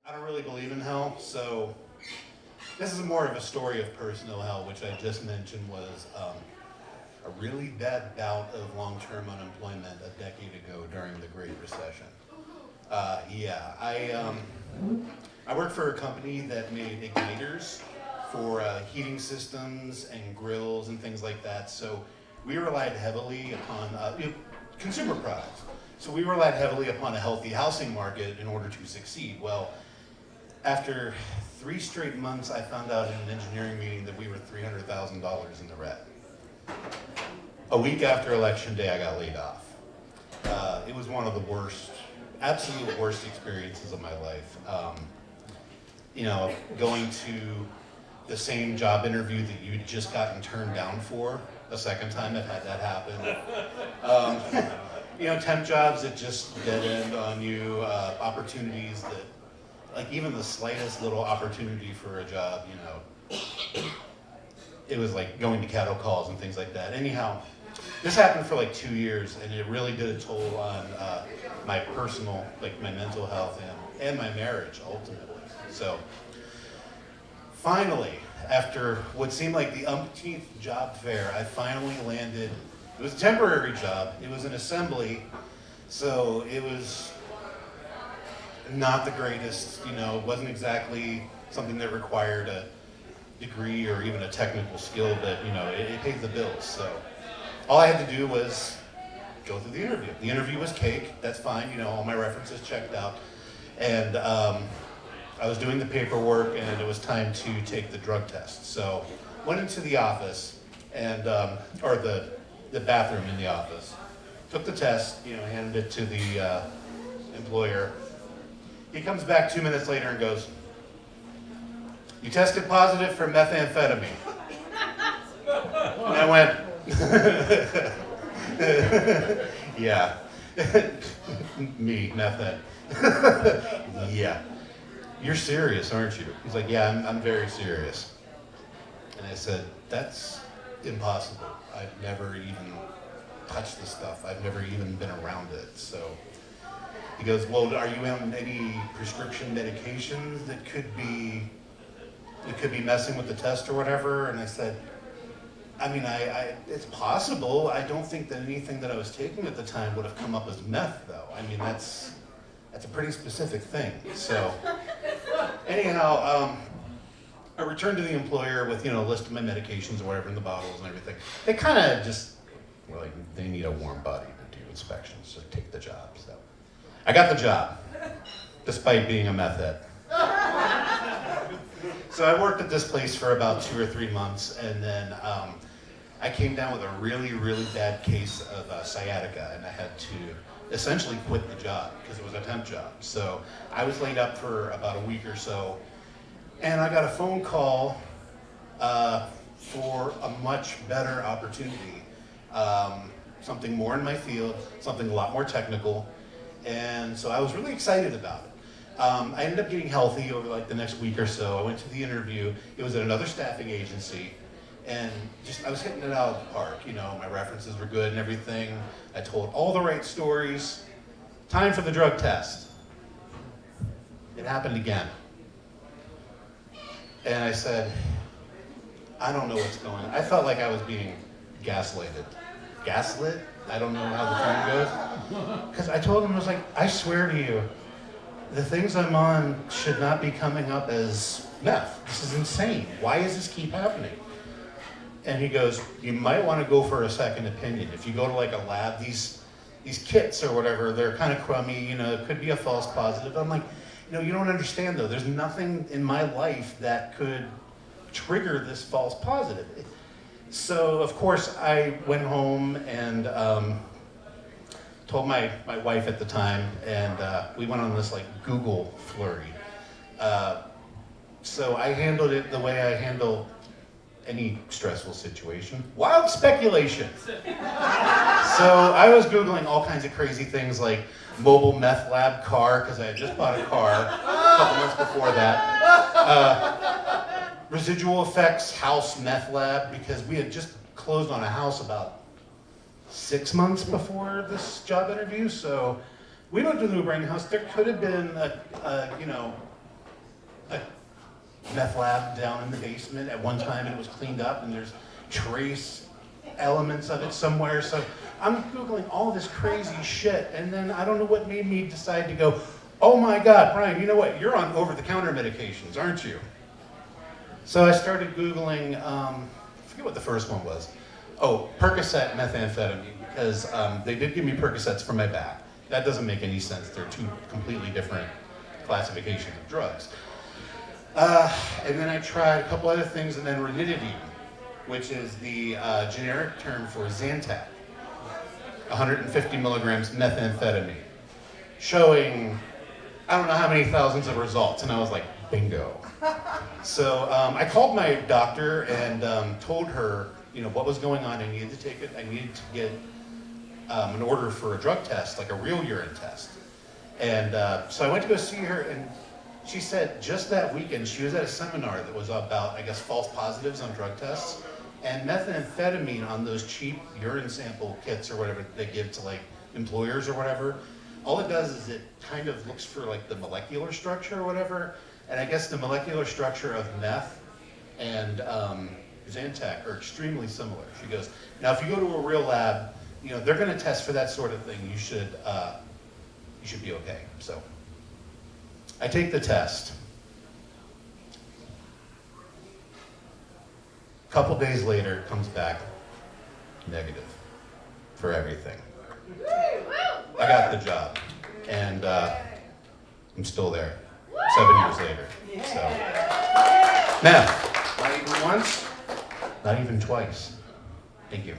I don't really believe in hell, so this is more of a story of personal hell, which I just mentioned was a really bad bout of long-term unemployment a decade ago during the Great Recession. Yeah, I worked for a company that made igniters for heating systems and grills and things like that. So we relied heavily upon consumer products. So we relied heavily upon a healthy housing market in order to succeed. Well, after 3 straight months, I found out in an engineering meeting that we were $300,000 in the red. A week after Election Day, I got laid off. It was one of the worst, absolute worst experiences of my life. Going to the same job interview that you'd just gotten turned down for a second time. I've had that happen. Temp jobs that just dead end on you, opportunities that, like even the slightest little opportunity for a job, it was like going to cattle calls and things like that. Anyhow, this happened for like 2 years, and it really did a toll on my personal, like my mental health and my marriage ultimately. So finally, after what seemed like the umpteenth job fair, I finally landed. It was a temporary job. It was an assembly, so it was not the greatest, it wasn't exactly something that required a degree or even a technical skill, but it paid the bills. So all I had to do was go through the interview. The interview was cake, that's fine, all my references checked out. And I was doing the paperwork and it was time to take the drug test. So went into the office and, or the bathroom in the office, took the test, handed it to the employer. He comes back 2 minutes later and goes, "You tested positive for methamphetamine." And I went, "Yeah, me, method." "Yeah, you're serious, aren't you?" He's like, "Yeah, I'm very serious." And I said, "That's impossible. I've never even touched this stuff. I've never even been around it." So he goes, "Well, are you on any prescription medications that could be messing with the test or whatever?" And I said, I it's possible. I don't think that anything that I was taking at the time would have come up as meth, though. That's a pretty specific thing. So anyhow, I returned to the employer with, a list of my medications or whatever in the bottles and everything. They kind of just were like, they need a warm body to do inspections, so take the job. So I got the job, despite being a meth head. So I worked at this place for about 2 or 3 months, and then I came down with a really, really bad case of sciatica, and I had to essentially quit the job because it was a temp job. So I was laid up for about a week or so, and I got a phone call for a much better opportunity, something more in my field, something a lot more technical. And so I was really excited about it. I ended up getting healthy over like the next week or so. I went to the interview. It was at another staffing agency, and I was hitting it out of the park. My references were good and everything. I told all the right stories. Time for the drug test. It happened again. And I said, I don't know what's going on. I felt like I was being gaslighted. Gaslit? I don't know how the term goes. Because I told him, I was like, I swear to you, the things I'm on should not be coming up as meth. This is insane. Why does this keep happening? And he goes, you might want to go for a second opinion. If you go to like a lab, these kits or whatever, they're kind of crummy, it could be a false positive. I'm like, you don't understand though. There's nothing in my life that could trigger this false positive. So of course I went home and told my wife at the time, and we went on this like Google flurry. So I handled it the way I handle any stressful situation. Wild speculation. So I was Googling all kinds of crazy things like mobile meth lab car, because I had just bought a car a couple months before that. Residual effects house meth lab, because we had just closed on a house about 6 months before this job interview. So we looked at the new brand house. There could have been a a meth lab down in the basement at one time, and it was cleaned up, and there's trace elements of it somewhere. So I'm Googling all this crazy shit, and then I don't know what made me decide to go, oh my God, Brian, you know what? You're on over-the-counter medications, aren't you? So I started Googling, I forget what the first one was. Oh, Percocet methamphetamine, because they did give me Percocets for my back. That doesn't make any sense. They're two completely different classifications of drugs. And then I tried a couple other things, and then ranitidine, which is the generic term for Zantac, 150 milligrams methamphetamine, showing I don't know how many thousands of results, and I was like, bingo. So I called my doctor and told her, what was going on. I needed to take it. I needed to get an order for a drug test, like a real urine test. And so I went to go see her, and she said just that weekend she was at a seminar that was about, I guess, false positives on drug tests, and methamphetamine on those cheap urine sample kits or whatever they give to like employers or whatever. All it does is it kind of looks for like the molecular structure or whatever, and I guess the molecular structure of meth and Zantac are extremely similar. She goes, now if you go to a real lab, they're going to test for that sort of thing. You should be okay. So I take the test. A couple days later, it comes back negative for everything. I got the job, and I'm still there 7 years later. So now, not even once, not even twice. Thank you.